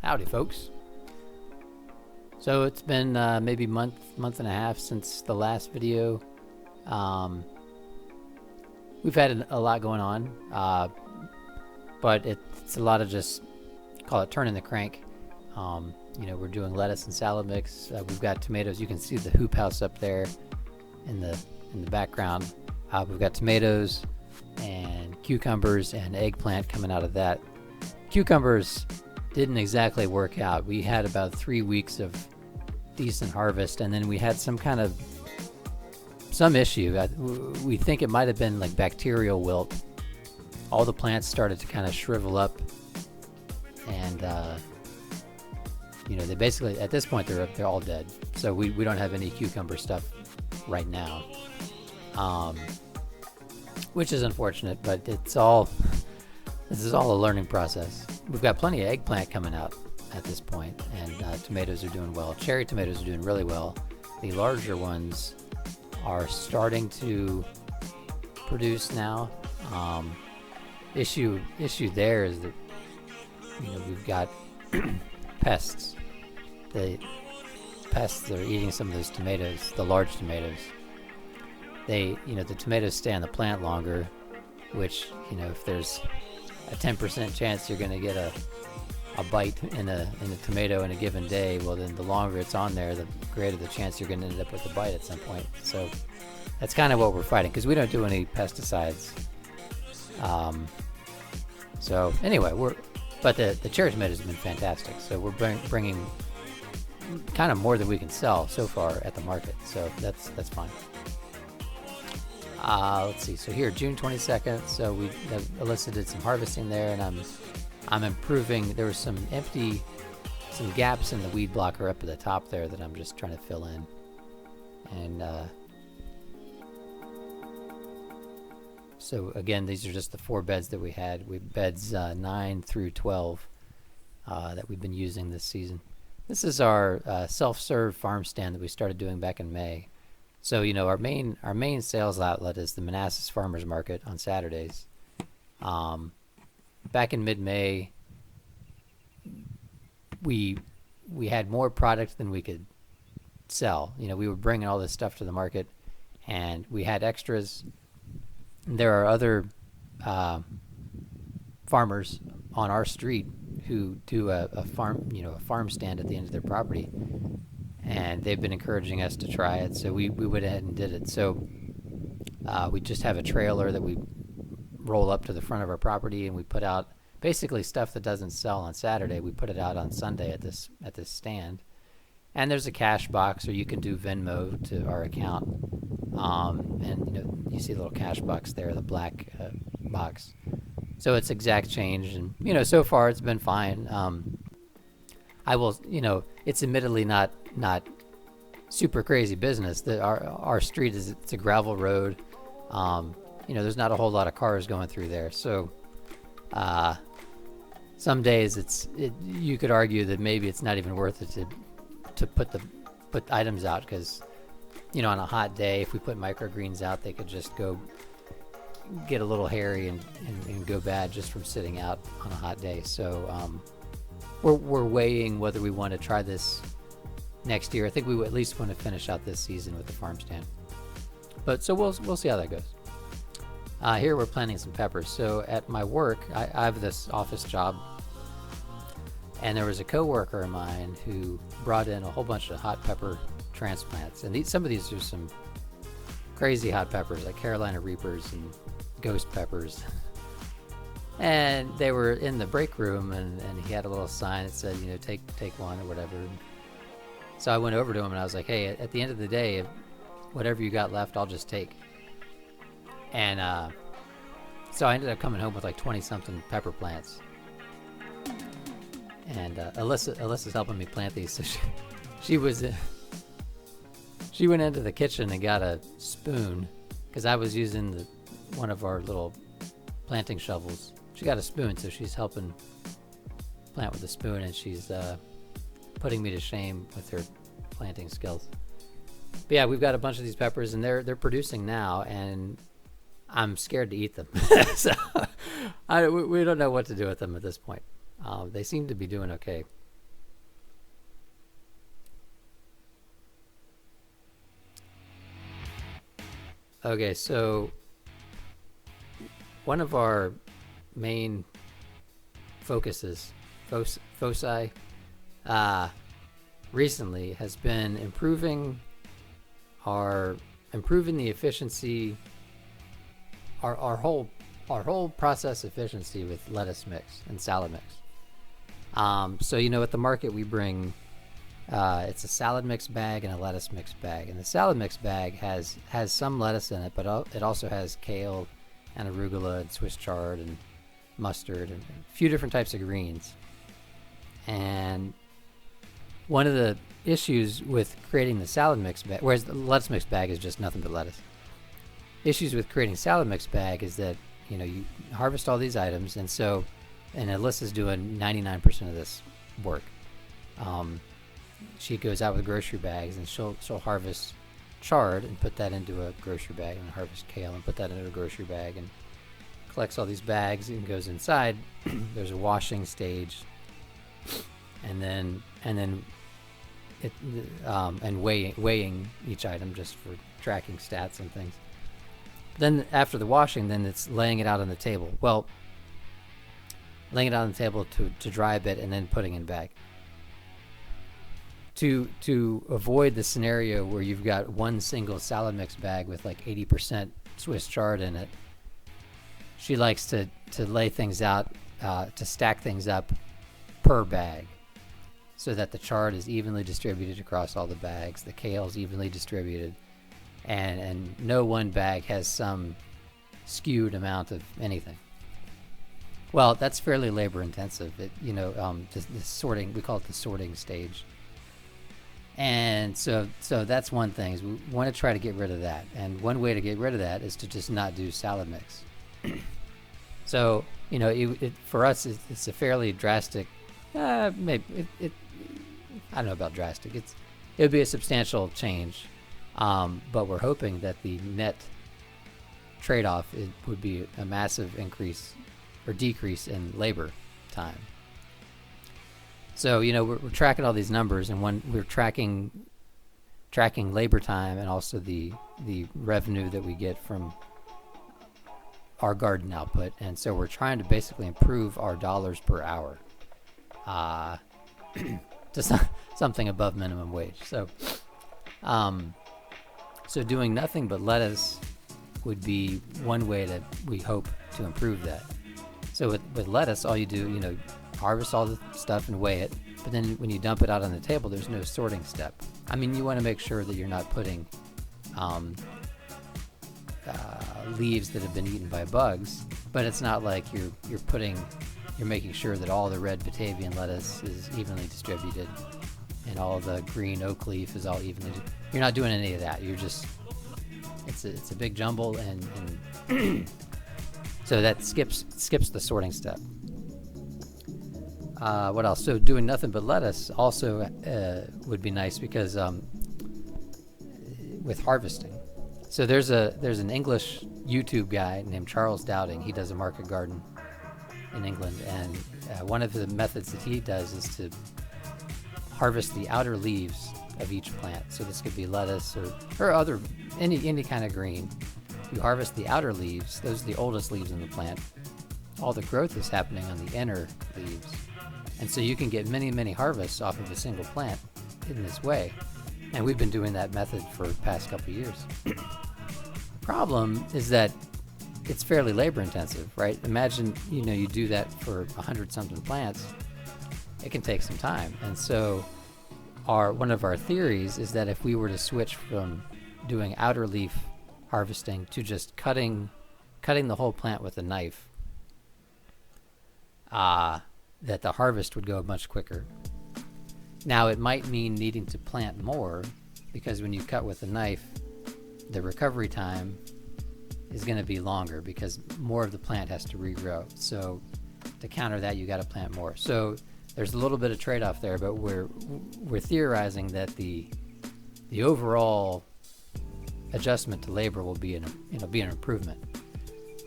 Howdy, folks. So it's been maybe month and a half since the last video. We've had a lot going on, but it's a lot of just call it turning the crank. We're doing lettuce and salad mix. We've got tomatoes. You can see the hoop house up there in the background. We've got tomatoes and cucumbers and eggplant coming out of that. Cucumbers didn't exactly work out. We had about 3 weeks of decent harvest, and then we had some issue. We think it might have been like bacterial wilt. All the plants started to kind of shrivel up, and they basically, at this point, they're all dead. So we don't have any cucumber stuff right now, which is unfortunate, but this is all a learning process. We've got plenty of eggplant coming out at this point, and tomatoes are doing well. Cherry tomatoes are doing really well. The larger ones are starting to produce now. Issue there is that we've got pests. The pests are eating some of those tomatoes, the large tomatoes. The tomatoes stay on the plant longer, which if there's a 10% chance you're going to get a bite in a tomato in a given day, well then the longer it's on there, the greater the chance you're going to end up with a bite at some point. So that's kind of what we're fighting, because we don't do any pesticides. So anyway, but the cherry tomatoes have been fantastic. So we're bringing kind of more than we can sell so far at the market. So that's fine. Let's see. So here, June 22nd. So Alyssa did some harvesting there, and I'm improving. There was some gaps in the weed blocker up at the top there that I'm just trying to fill in. And so again, these are just the 4 beds that we had. Beds 9 through 12 that we've been using this season. This is our self-serve farm stand that we started doing back in May. So our main sales outlet is the Manassas Farmers Market on Saturdays. Back in mid-May, we had more product than we could sell. We were bringing all this stuff to the market, and we had extras. There are other farmers on our street who do a farm stand at the end of their property, and they've been encouraging us to try it. So we went ahead and did it. So we just have a trailer that we roll up to the front of our property, and we put out basically stuff that doesn't sell on Saturday. We put it out on Sunday at this stand, and there's a cash box, or you can do Venmo to our account. And you see a little cash box there, the black box. So it's exact change, and so far it's been fine. I will, it's admittedly not super crazy business. Our street it's a gravel road. There's not a whole lot of cars going through there. So some days you could argue that maybe it's not even worth it to put items out, because on a hot day, if we put microgreens out, they could just go get a little hairy and go bad just from sitting out on a hot day. So we're weighing whether we want to try this next year. I think we at least want to finish out this season with the farm stand. But so we'll see how that goes. Here we're planting some peppers. So at my work, I have this office job, and there was a coworker of mine who brought in a whole bunch of hot pepper transplants. And some of these are some crazy hot peppers, like Carolina Reapers and ghost peppers. And they were in the break room, and he had a little sign that said, take one or whatever. So I went over to him and I was like, hey, at the end of the day, whatever you got left, I'll just take. And so I ended up coming home with like 20-something pepper plants. And Alyssa's helping me plant these. So she went into the kitchen and got a spoon, because I was using one of our little planting shovels. She got a spoon, so she's helping plant with a spoon, and she's putting me to shame with her planting skills. But yeah, we've got a bunch of these peppers, and they're producing now, and I'm scared to eat them. So we don't know what to do with them at this point. They seem to be doing okay. Okay, so one of our main focuses, foci, recently has been improving the efficiency, our whole process efficiency with lettuce mix and salad mix. So at the market we bring, it's a salad mix bag and a lettuce mix bag, and the salad mix bag has some lettuce in it, but it also has kale and arugula and Swiss chard and mustard and a few different types of greens. And one of the issues with creating the salad mix bag, whereas the lettuce mix bag is just nothing but lettuce, issues with creating salad mix bag is that you harvest all these items, and Alyssa's doing 99% of this work. She goes out with grocery bags, and she'll harvest chard and put that into a grocery bag, and harvest kale and put that into a grocery bag, and collects all these bags and goes inside. There's a washing stage, and then weighing each item just for tracking stats and things. Then after the washing, then it's laying it out on the table. Well, laying it out on the table to dry a bit, and then putting in a bag. To avoid the scenario where you've got one single salad mix bag with like 80% Swiss chard in it, she likes to lay things out, to stack things up per bag, so that the chard is evenly distributed across all the bags, the kale is evenly distributed, and no one bag has some skewed amount of anything. Well, that's fairly labor intensive. The sorting, we call it the sorting stage. And so that's one thing, is we want to try to get rid of that. And one way to get rid of that is to just not do salad mix. So, for us, it's a fairly drastic, maybe I don't know about drastic. It would be a substantial change. But we're hoping that the net trade-off would be a massive increase or decrease in labor time. So, we're tracking all these numbers, and we're tracking labor time and also the revenue that we get from our garden output. And so we're trying to basically improve our dollars per hour to something above minimum wage. So, so doing nothing but lettuce would be one way that we hope to improve that. So with lettuce, all you do, harvest all the stuff and weigh it, but then when you dump it out on the table, there's no sorting step. I mean, you want to make sure that you're not putting leaves that have been eaten by bugs, but it's not like you're making sure that all the red Batavian lettuce is evenly distributed and all the green oak leaf is all evenly. You're not doing any of that. You're just, it's a big jumble, and so that skips the sorting step. What else? So doing nothing but lettuce also would be nice, because with harvesting. So there's an English YouTube guy named Charles Dowding. He does a market garden in England, and one of the methods that he does is to harvest the outer leaves of each plant. So this could be lettuce or other any kind of green. You harvest the outer leaves; those are the oldest leaves in the plant. All the growth is happening on the inner leaves, and so you can get many harvests off of a single plant in this way. And we've been doing that method for the past couple of years. Problem is that it's fairly labor intensive, right? Imagine, you do that for 100 something plants. It can take some time. And so one of our theories is that if we were to switch from doing outer leaf harvesting to just cutting the whole plant with a knife, that the harvest would go much quicker. Now, it might mean needing to plant more, because when you cut with a knife, the recovery time is going to be longer because more of the plant has to regrow. So to counter that, you got to plant more. So there's a little bit of trade-off there, but we're theorizing that the overall adjustment to labor will be an improvement.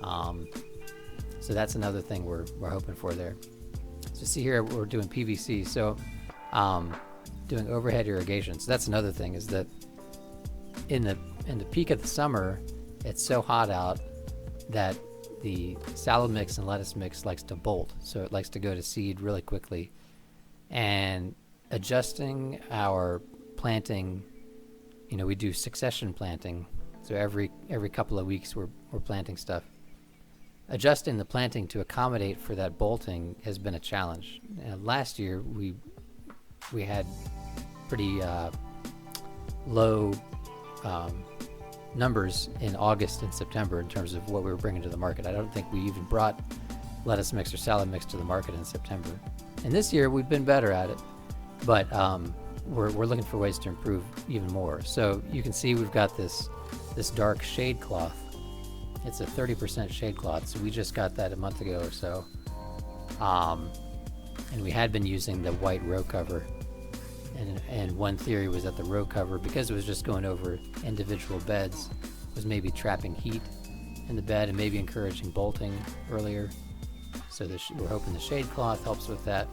So that's another thing we're hoping for there. So see here, we're doing PVC. So doing overhead irrigation. So that's another thing, is that in the peak of the summer, it's so hot out that the salad mix and lettuce mix likes to bolt, so it likes to go to seed really quickly. And adjusting our planting, we do succession planting, so every couple of weeks we're planting stuff. Adjusting the planting to accommodate for that bolting has been a challenge. Last year we had pretty low numbers in August and September in terms of what we were bringing to the market. I don't think we even brought lettuce mix or salad mix to the market in September. And this year we've been better at it, but we're looking for ways to improve even more. So you can see we've got this dark shade cloth. It's a 30% shade cloth, so we just got that a month ago or so. And we had been using the white row cover. And one theory was that the row cover, because it was just going over individual beds, was maybe trapping heat in the bed and maybe encouraging bolting earlier. So we're hoping the shade cloth helps with that.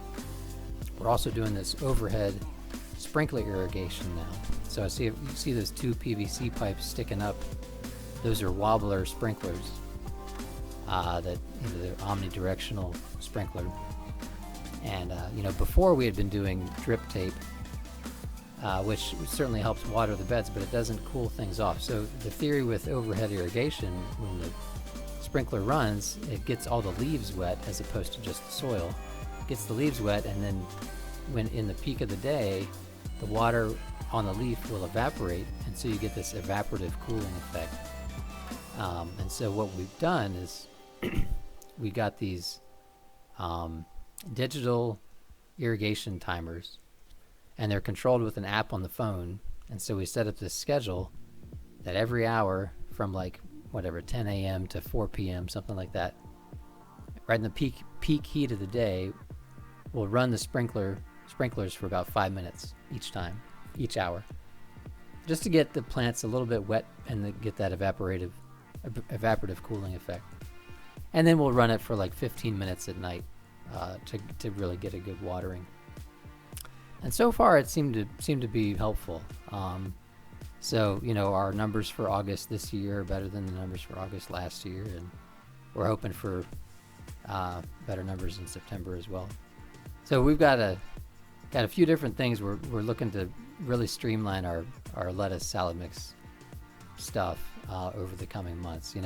We're also doing this overhead sprinkler irrigation now. So you see those two PVC pipes sticking up. Those are wobbler sprinklers. They're omnidirectional sprinkler. And before we had been doing drip tape, which certainly helps water the beds, but it doesn't cool things off. So the theory with overhead irrigation, when the sprinkler runs, it gets all the leaves wet as opposed to just the soil. It gets the leaves wet, and then when in the peak of the day, the water on the leaf will evaporate, and so you get this evaporative cooling effect. And so what we've done is we got these digital irrigation timers, and they're controlled with an app on the phone. And so we set up this schedule that every hour from 10 a.m. to 4 p.m., something like that, right in the peak heat of the day, we'll run the sprinklers for about 5 minutes each hour, just to get the plants a little bit wet and get that evaporative cooling effect. And then we'll run it for 15 minutes at night to really get a good watering. And so far it seemed to be helpful. So our numbers for August this year are better than the numbers for August last year, and we're hoping for better numbers in September as well. So we've got a few different things. We're looking to really streamline our lettuce salad mix stuff over the coming months.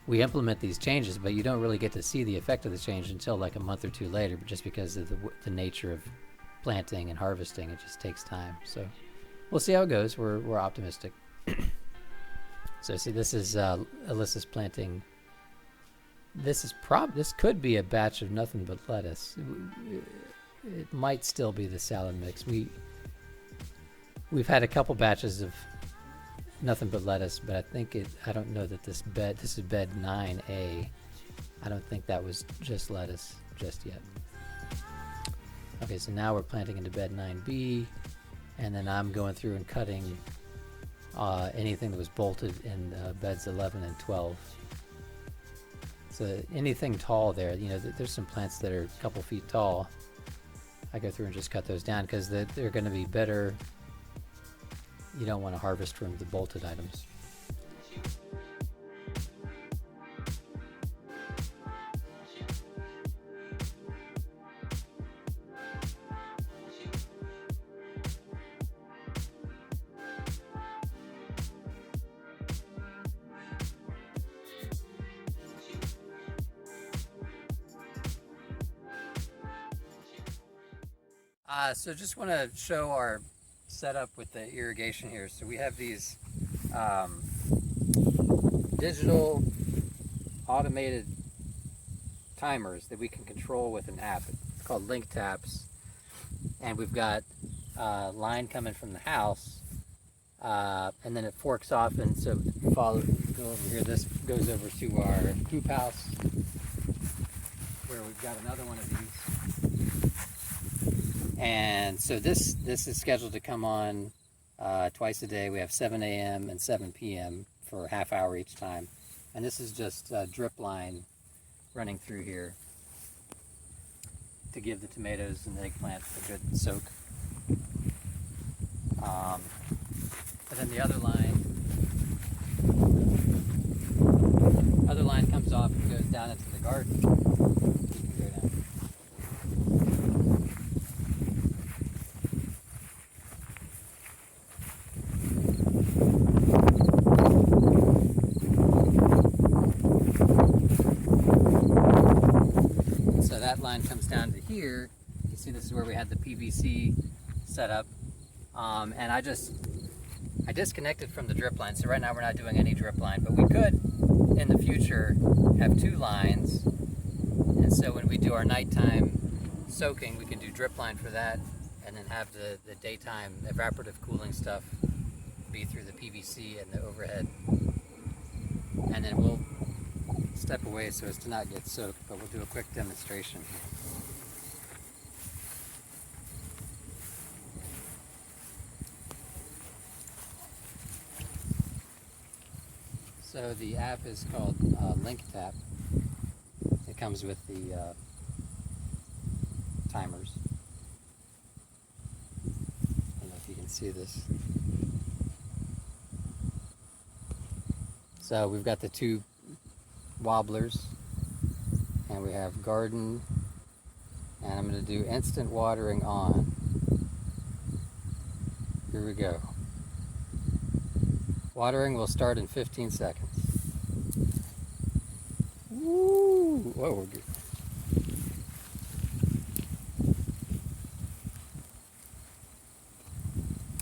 We implement these changes, but you don't really get to see the effect of the change until a month or two later, but just because of the nature of planting and harvesting, it just takes time. So we'll see how it goes. We're optimistic. So see, this is Alyssa's planting. This could be a batch of nothing but lettuce. It might still be the salad mix. We've had a couple batches of nothing but lettuce, but I don't know that this is bed 9A. I don't think that was just lettuce just yet. Okay, so now we're planting into bed 9B, and then I'm going through and cutting anything that was bolted in beds 11 and 12. So anything tall there, there's some plants that are a couple feet tall. I go through and just cut those down because they're going to be better. You don't want to harvest from the bolted items. So just want to show our setup with the irrigation here. So we have these digital automated timers that we can control with an app. It's called Link Taps, and we've got a line coming from the house, and then it forks off, and so go over here. This goes over to our coop house, where we've got another one of these. And so this is scheduled to come on twice a day. We have 7 a.m. and 7 p.m. for a half hour each time. And this is just a drip line running through here to give the tomatoes and the eggplant a good soak. And then the other line comes off and goes down into the garden. You can go down. So that line comes down to here. You see this is where we had the PVC set up. And I disconnected from the drip line. So right now we're not doing any drip line, but we could in the future have two lines. And so when we do our nighttime soaking, we can do drip line for that and then have the daytime evaporative cooling stuff be through the PVC and the overhead. And then we'll step away so as to not get soaked, but we'll do a quick demonstration. So the app is called LinkTap. It comes with the timers. I don't know if you can see this. So we've got the two wobblers, and we have garden, and I'm going to do instant watering on. Here we go. Watering will start in 15 seconds. Woo! Whoa, we're good.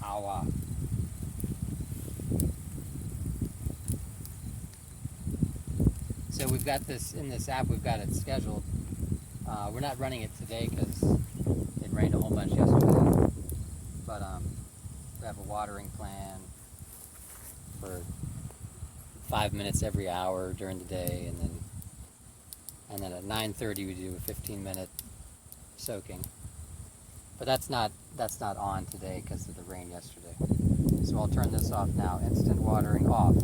Awa. So we've got this in this app, we've got it scheduled. We're not running it today because it rained a whole bunch yesterday. But we have a watering plan for 5 minutes every hour during the day, and then at 9:30 we do a 15-minute soaking. But that's not on today because of the rain yesterday. So I'll turn this off now. Instant watering off.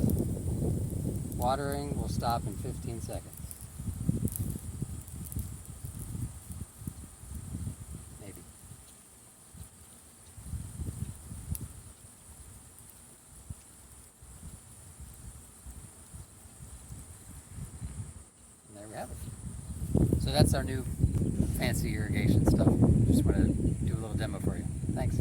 Watering will stop in 15 seconds. Maybe. And there we have it. So that's our new fancy irrigation stuff. Just want to do a little demo for you. Thanks.